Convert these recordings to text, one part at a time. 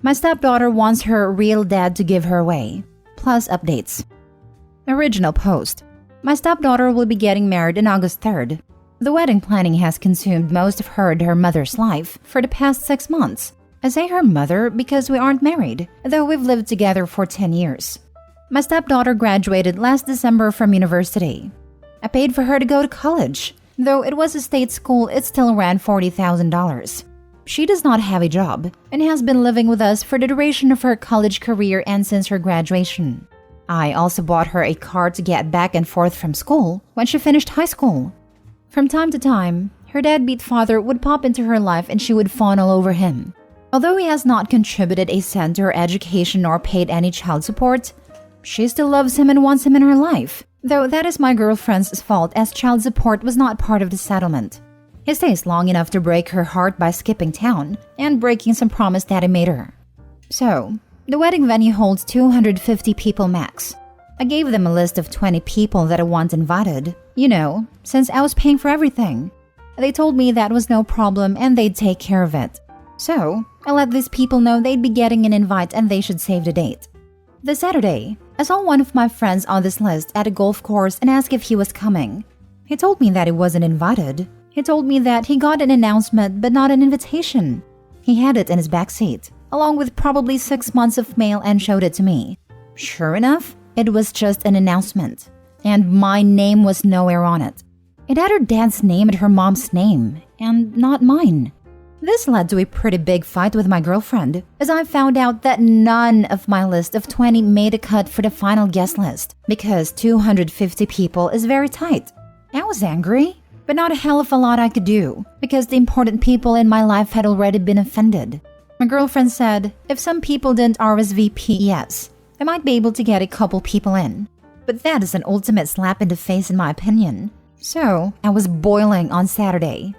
My stepdaughter wants her real dad to give her away. Plus updates. Original post. My stepdaughter will be getting married on August 3rd. The wedding planning has consumed most of her and her mother's life for the past 6 months. I say her mother because we aren't married, though we've lived together for 10 years. My stepdaughter graduated last December from university. I paid for her to go to college. Though it was a state school, it still ran $40,000. She does not have a job and has been living with us for the duration of her college career and since her graduation. I also bought her a car to get back and forth from school when she finished high school. From time to time, her deadbeat father would pop into her life and she would fawn all over him. Although he has not contributed a cent to her education or paid any child support, she still loves him and wants him in her life, though that is my girlfriend's fault as child support was not part of the settlement. He stays long enough to break her heart by skipping town and breaking some promise that he made her. So, the wedding venue holds 250 people max. I gave them a list of 20 people that I want invited, since I was paying for everything. They told me that was no problem and they'd take care of it. So, I let these people know they'd be getting an invite and they should save the date. The Saturday, I saw one of my friends on this list at a golf course and asked if he was coming. He told me that he wasn't invited. He told me that he got an announcement but not an invitation. He had it in his backseat, along with probably 6 months of mail and showed it to me. Sure enough, it was just an announcement. And my name was nowhere on it. It had her dad's name and her mom's name, and not mine. This led to a pretty big fight with my girlfriend, as I found out that none of my list of 20 made a cut for the final guest list, because 250 people is very tight. I was angry, but not a hell of a lot I could do, because the important people in my life had already been offended. My girlfriend said if some people didn't RSVP yes, I might be able to get a couple people in. But that is an ultimate slap in the face in my opinion. So, I was boiling on Saturday.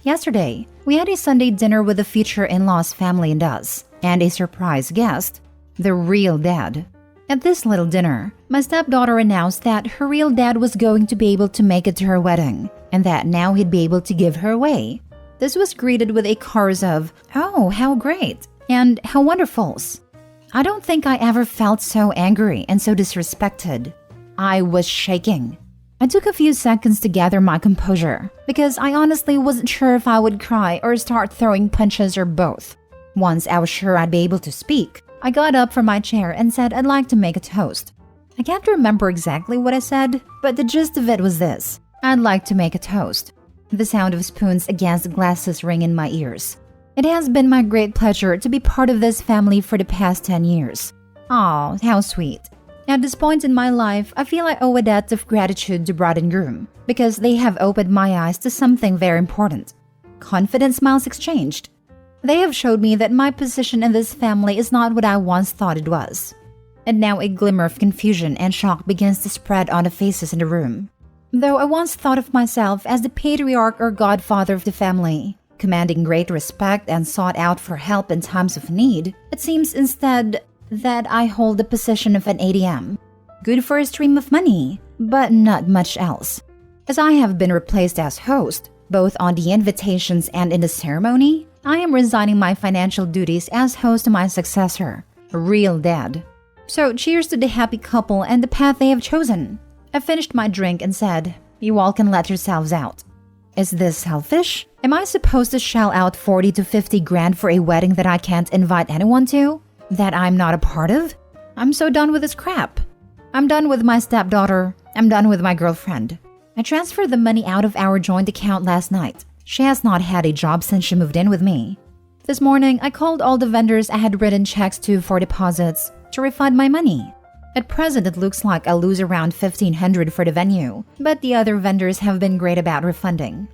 Yesterday, we had a Sunday dinner with the future in-laws family and us, and a surprise guest, the real dad. At this little dinner, my stepdaughter announced that her real dad was going to be able to make it to her wedding, and that now he'd be able to give her away. This was greeted with a chorus of, "Oh, how great," and "how wonderfuls." I don't think I ever felt so angry and so disrespected. I was shaking. I took a few seconds to gather my composure, because I honestly wasn't sure if I would cry or start throwing punches or both. Once I was sure I'd be able to speak, I got up from my chair and said I'd like to make a toast. I can't remember exactly what I said, but the gist of it was this: I'd like to make a toast. The sound of spoons against glasses ring in my ears. It has been my great pleasure to be part of this family for the past 10 years. Aw, how sweet. At this point in my life, I feel I owe a debt of gratitude to bride and groom, because they have opened my eyes to something very important. Confident smiles exchanged. They have showed me that my position in this family is not what I once thought it was. And now a glimmer of confusion and shock begins to spread on the faces in the room. Though I once thought of myself as the patriarch or godfather of the family, commanding great respect and sought out for help in times of need, it seems instead that I hold the position of an ATM. Good for a stream of money, but not much else. As I have been replaced as host, both on the invitations and in the ceremony, I am resigning my financial duties as host to my successor, a real dad. So cheers to the happy couple and the path they have chosen. I finished my drink and said, "You all can let yourselves out." Is this selfish? Am I supposed to shell out 40 to 50 grand for a wedding that I can't invite anyone to? That I'm not a part of? I'm so done with this crap. I'm done with my stepdaughter. I'm done with my girlfriend. I transferred the money out of our joint account last night. She has not had a job since she moved in with me. This morning, I called all the vendors I had written checks to for deposits to refund my money. At present, it looks like I'll lose around $1,500 for the venue, but the other vendors have been great about refunding.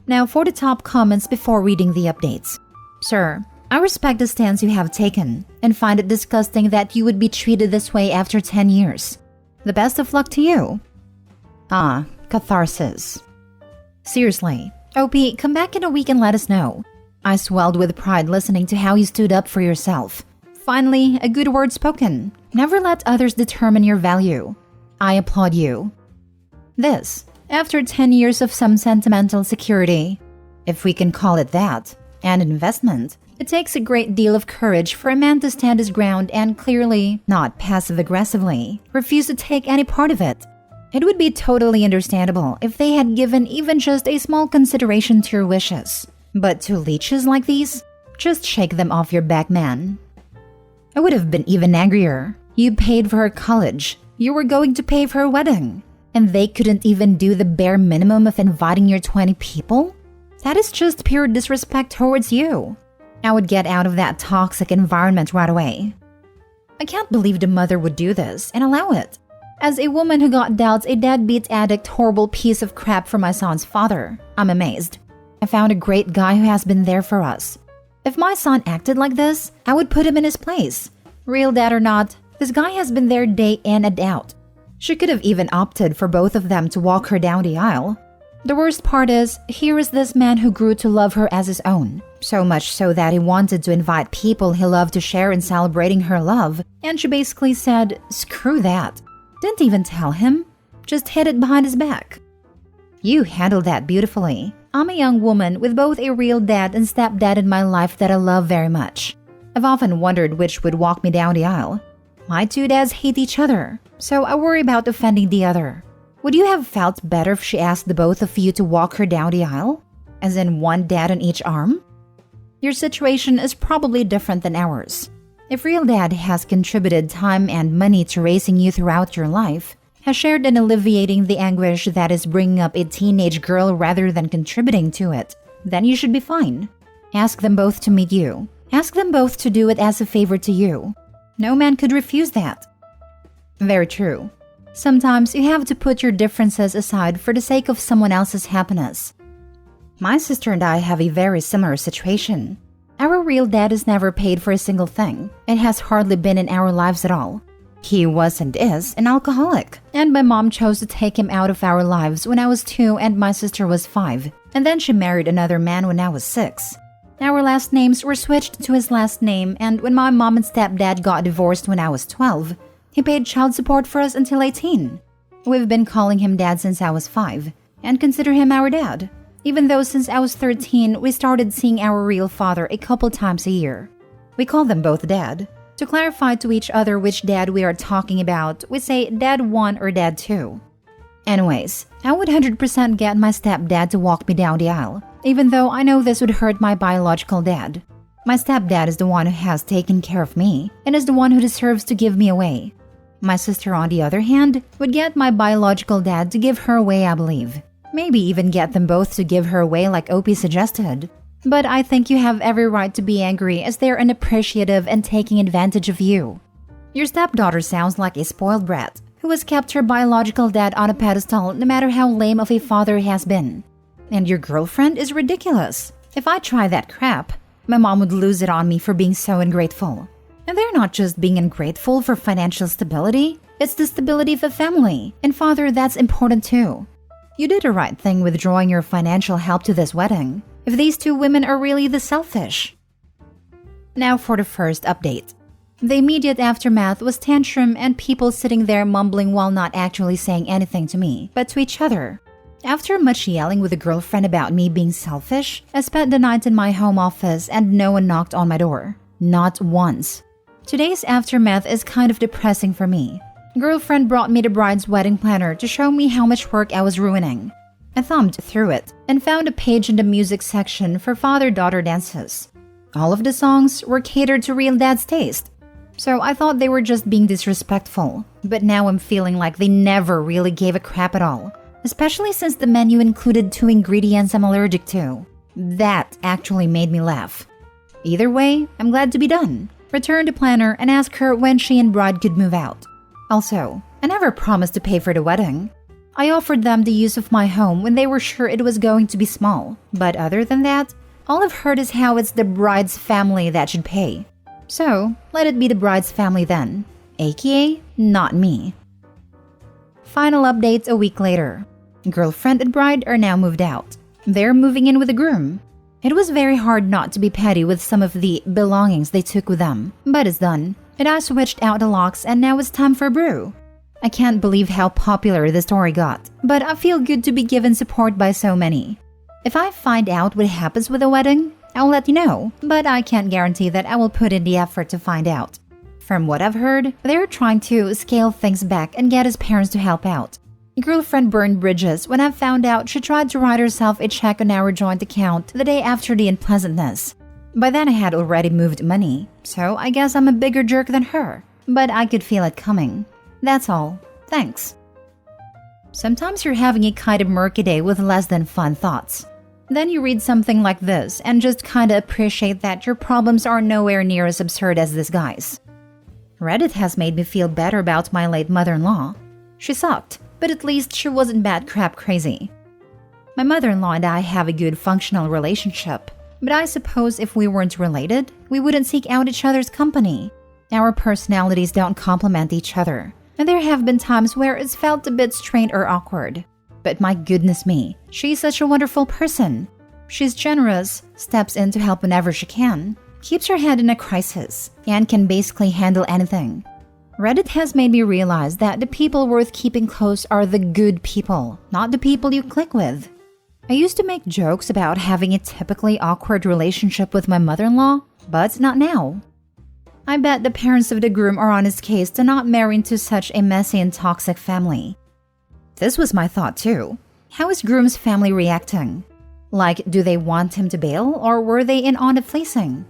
Now for the top comments before reading the updates. Sir, I respect the stance you have taken and find it disgusting that you would be treated this way after 10 years. The best of luck to you. Ah, catharsis. Seriously, OP, come back in a week and let us know. I swelled with pride listening to how you stood up for yourself. Finally, a good word spoken. Never let others determine your value. I applaud you. This, after 10 years of some sentimental security, if we can call it that, and investment, It takes a great deal of courage for a man to stand his ground and clearly, not passive-aggressively, refuse to take any part of it. It would be totally understandable if they had given even just a small consideration to your wishes. But to leeches like these, just shake them off your back, man. I would have been even angrier. You paid for her college. You were going to pay for her wedding. And they couldn't even do the bare minimum of inviting your 20 people? That is just pure disrespect towards you. I would get out of that toxic environment right away. I can't believe the mother would do this and allow it. As a woman who got dealt a deadbeat addict horrible piece of crap from my son's father, I'm amazed. I found a great guy who has been there for us. If my son acted like this, I would put him in his place. Real dad or not, this guy has been there day in and out. She could have even opted for both of them to walk her down the aisle. The worst part is, here is this man who grew to love her as his own. So much so that he wanted to invite people he loved to share in celebrating her love, and she basically said, screw that. Didn't even tell him. Just hid it behind his back. You handled that beautifully. I'm a young woman with both a real dad and stepdad in my life that I love very much. I've often wondered which would walk me down the aisle. My two dads hate each other, so I worry about offending the other. Would you have felt better if she asked the both of you to walk her down the aisle? As in one dad on each arm? Your situation is probably different than ours. If real dad has contributed time and money to raising you throughout your life, has shared in alleviating the anguish that is bringing up a teenage girl rather than contributing to it, then you should be fine. Ask them both to meet you. Ask them both to do it as a favor to you. No man could refuse that. Very true. Sometimes you have to put your differences aside for the sake of someone else's happiness. My sister and I have a very similar situation. Our real dad has never paid for a single thing. It has hardly been in our lives at all. He was and is an alcoholic, and my mom chose to take him out of our lives when I was 2 and my sister was 5, and then she married another man when I was 6. Our last names were switched to his last name, and when my mom and stepdad got divorced when I was 12, he paid child support for us until 18. We've been calling him dad since I was 5, and consider him our dad. Even though since I was 13, we started seeing our real father a couple times a year. We call them both dad. To clarify to each other which dad we are talking about, we say dad 1 or dad 2. Anyways, I would 100% get my stepdad to walk me down the aisle, even though I know this would hurt my biological dad. My stepdad is the one who has taken care of me, and is the one who deserves to give me away. My sister, on the other hand, would get my biological dad to give her away, I believe. Maybe even get them both to give her away like Opie suggested. But I think you have every right to be angry as they're unappreciative and taking advantage of you. Your stepdaughter sounds like a spoiled brat who has kept her biological dad on a pedestal no matter how lame of a father he has been. And your girlfriend is ridiculous. If I try that crap, my mom would lose it on me for being so ungrateful. And they're not just being ungrateful for financial stability, it's the stability of the family. And father, that's important too. You did the right thing withdrawing your financial help to this wedding, if these two women are really the selfish. Now for the first update. The immediate aftermath was tantrum and people sitting there mumbling while not actually saying anything to me, but to each other. After much yelling with a girlfriend about me being selfish, I spent the night in my home office and no one knocked on my door. Not once. Today's aftermath is kind of depressing for me. Girlfriend brought me the bride's wedding planner to show me how much work I was ruining. I thumbed through it and found a page in the music section for father-daughter dances. All of the songs were catered to real dad's taste. So I thought they were just being disrespectful, but now I'm feeling like they never really gave a crap at all, especially since the menu included 2 ingredients I'm allergic to. That actually made me laugh. Either way, I'm glad to be done. Return to planner and ask her when she and bride could move out. Also, I never promised to pay for the wedding. I offered them the use of my home when they were sure it was going to be small. But other than that, all I've heard is how it's the bride's family that should pay. So, let it be the bride's family then, aka not me. Final update a week later. Girlfriend and bride are now moved out. They're moving in with the groom. It was very hard not to be petty with some of the belongings they took with them, but it's done. And I switched out the locks and now it's time for a brew. I can't believe how popular the story got, but I feel good to be given support by so many. If I find out what happens with the wedding, I'll let you know, but I can't guarantee that I will put in the effort to find out. From what I've heard, they're trying to scale things back and get his parents to help out. Girlfriend burned bridges when I found out she tried to write herself a check on our joint account the day after the unpleasantness. By then I had already moved money, so I guess I'm a bigger jerk than her. But I could feel it coming. That's all. Thanks. Sometimes you're having a kind of murky day with less than fun thoughts. Then you read something like this and just kinda appreciate that your problems are nowhere near as absurd as this guy's. Reddit has made me feel better about my late mother-in-law. She sucked, but at least she wasn't bad crap crazy. My mother-in-law and I have a good functional relationship, but I suppose if we weren't related, we wouldn't seek out each other's company. Our personalities don't complement each other, and there have been times where it's felt a bit strained or awkward. But my goodness me, she's such a wonderful person. She's generous, steps in to help whenever she can, keeps her head in a crisis, and can basically handle anything. Reddit has made me realize that the people worth keeping close are the good people, not the people you click with. I used to make jokes about having a typically awkward relationship with my mother-in-law, but not now. I bet the parents of the groom are on his case to not marry into such a messy and toxic family. This was my thought too. How is groom's family reacting? Like, do they want him to bail, or were they in on the fleecing?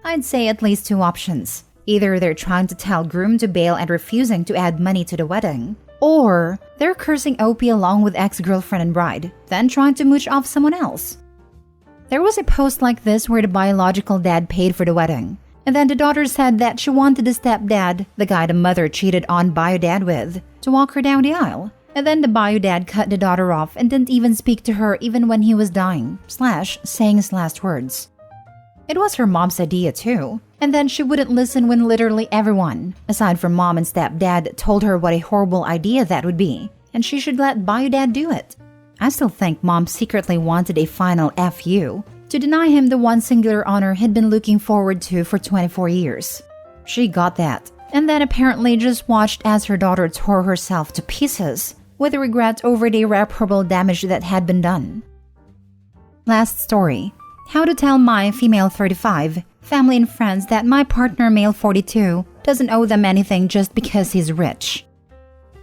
I'd say at least two options. Either they're trying to tell groom to bail and refusing to add money to the wedding, or they're cursing OP along with ex-girlfriend and bride, then trying to mooch off someone else. There was a post like this where the biological dad paid for the wedding, and then the daughter said that she wanted the stepdad, the guy the mother cheated on bio dad with, to walk her down the aisle. And then the bio dad cut the daughter off and didn't even speak to her even when he was dying, saying his last words. It was her mom's idea too, and then she wouldn't listen when literally everyone, aside from mom and stepdad, told her what a horrible idea that would be, and she should let bio dad do it. I still think mom secretly wanted a final FU to deny him the one singular honor he'd been looking forward to for 24 years. She got that, and then apparently just watched as her daughter tore herself to pieces, with regret over the irreparable damage that had been done. Last story. How to tell my female 35, family and friends that my partner male 42 doesn't owe them anything just because he's rich.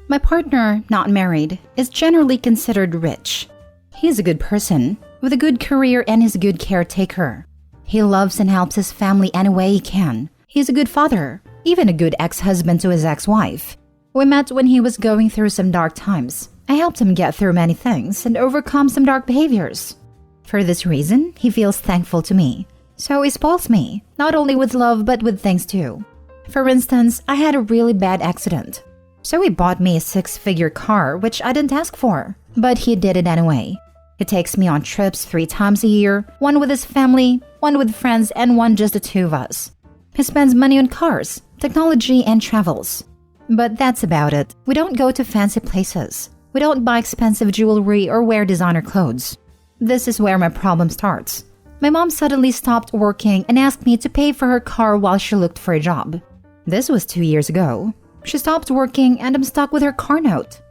My partner, not married, is generally considered rich. He's a good person, with a good career and is a good caretaker. He loves and helps his family any way he can. He's a good father, even a good ex-husband to his ex-wife. We met when he was going through some dark times. I helped him get through many things and overcome some dark behaviors. For this reason, he feels thankful to me. So he spoils me, not only with love but with things too. For instance, I had a really bad accident. So he bought me a 6-figure car, which I didn't ask for, but he did it anyway. He takes me on trips 3 times a year, one with his family, one with friends, and one just the two of us. He spends money on cars, technology, and travels. But that's about it. We don't go to fancy places. We don't buy expensive jewelry or wear designer clothes. This is where my problem starts. My mom suddenly stopped working and asked me to pay for her car while she looked for a job. This was 2 years ago. She stopped working and I'm stuck with her car note.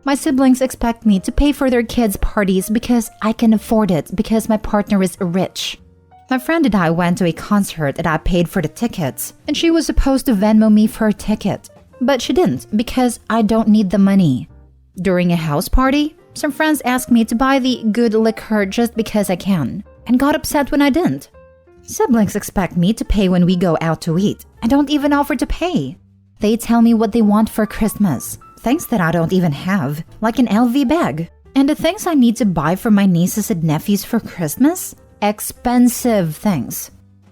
My siblings expect me to pay for their kids' parties because I can afford it because my partner is rich. My friend and I went to a concert and I paid for the tickets, and she was supposed to Venmo me for her ticket. But she didn't because I don't need the money. During a house party, some friends asked me to buy the good liquor just because I can, and got upset when I didn't. Siblings expect me to pay when we go out to eat. I don't even offer to pay. They tell me what they want for Christmas, things that I don't even have, like an LV bag. And the things I need to buy for my nieces and nephews for Christmas? Expensive things.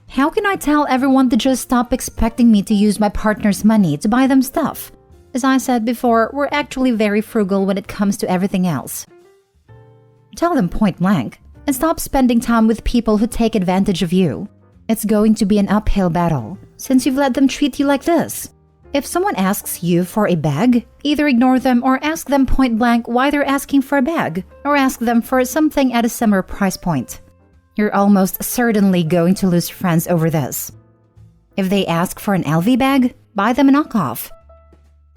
How can I tell everyone to just stop expecting me to use my partner's money to buy them stuff? As I said before, we're actually very frugal when it comes to everything else. Tell them point blank, and stop spending time with people who take advantage of you. It's going to be an uphill battle, since you've let them treat you like this. If someone asks you for a bag, either ignore them or ask them point blank why they're asking for a bag, or ask them for something at a similar price point. You're almost certainly going to lose friends over this. If they ask for an LV bag, buy them a knockoff.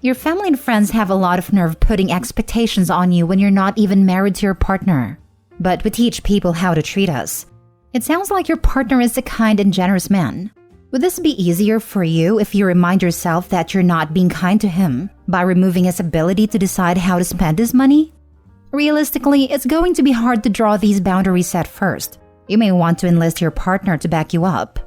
Your family and friends have a lot of nerve putting expectations on you when you're not even married to your partner. But we teach people how to treat us. It sounds like your partner is a kind and generous man. Would this be easier for you if you remind yourself that you're not being kind to him by removing his ability to decide how to spend his money? Realistically, it's going to be hard to draw these boundaries at first. You may want to enlist your partner to back you up.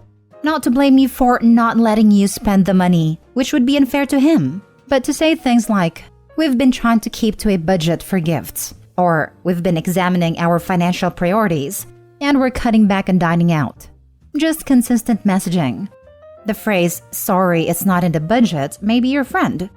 Not to blame you for not letting you spend the money, which would be unfair to him, but to say things like, "We've been trying to keep to a budget for gifts," or "We've been examining our financial priorities, and we're cutting back on dining out." Just consistent messaging. The phrase, "Sorry, it's not in the budget," may be your friend.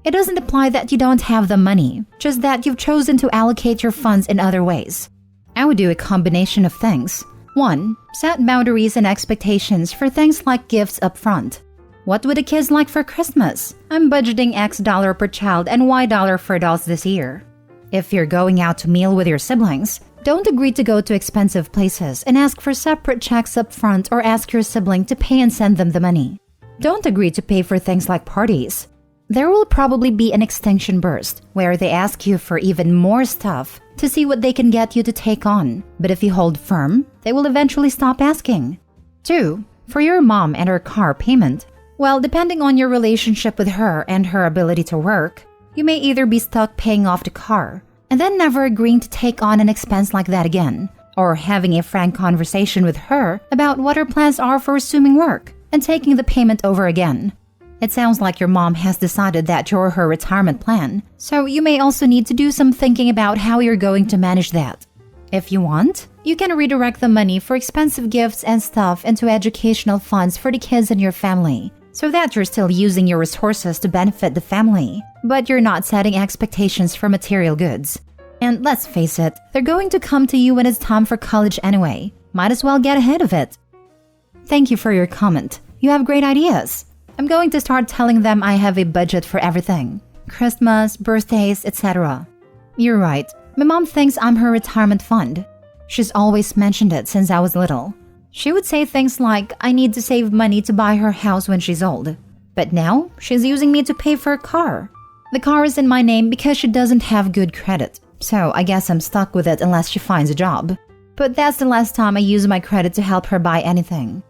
It doesn't imply that you don't have the money, just that you've chosen to allocate your funds in other ways. I would do a combination of things. 1. Set boundaries and expectations for things like gifts up front. What would the kids like for Christmas? I'm budgeting X dollar per child and Y dollar for adults this year. If you're going out to meal with your siblings, don't agree to go to expensive places and ask for separate checks up front or ask your sibling to pay and send them the money. Don't agree to pay for things like parties. There will probably be an extinction burst where they ask you for even more stuff to see what they can get you to take on. But if you hold firm, they will eventually stop asking. 2. For your mom and her car payment. Well, depending on your relationship with her and her ability to work, you may either be stuck paying off the car and then never agreeing to take on an expense like that again, or having a frank conversation with her about what her plans are for resuming work and taking the payment over again. It sounds like your mom has decided that you're her retirement plan, so you may also need to do some thinking about how you're going to manage that. If you want, you can redirect the money for expensive gifts and stuff into educational funds for the kids in your family, so that you're still using your resources to benefit the family, but you're not setting expectations for material goods. And let's face it, they're going to come to you when it's time for college anyway. Might as well get ahead of it. Thank you for your comment. You have great ideas. I'm going to start telling them I have a budget for everything. Christmas, birthdays, etc. You're right. My mom thinks I'm her retirement fund. She's always mentioned it since I was little. She would say things like, I need to save money to buy her house when she's old. But now, she's using me to pay for a car. The car is in my name because she doesn't have good credit. So I guess I'm stuck with it unless she finds a job. But that's the last time I use my credit to help her buy anything.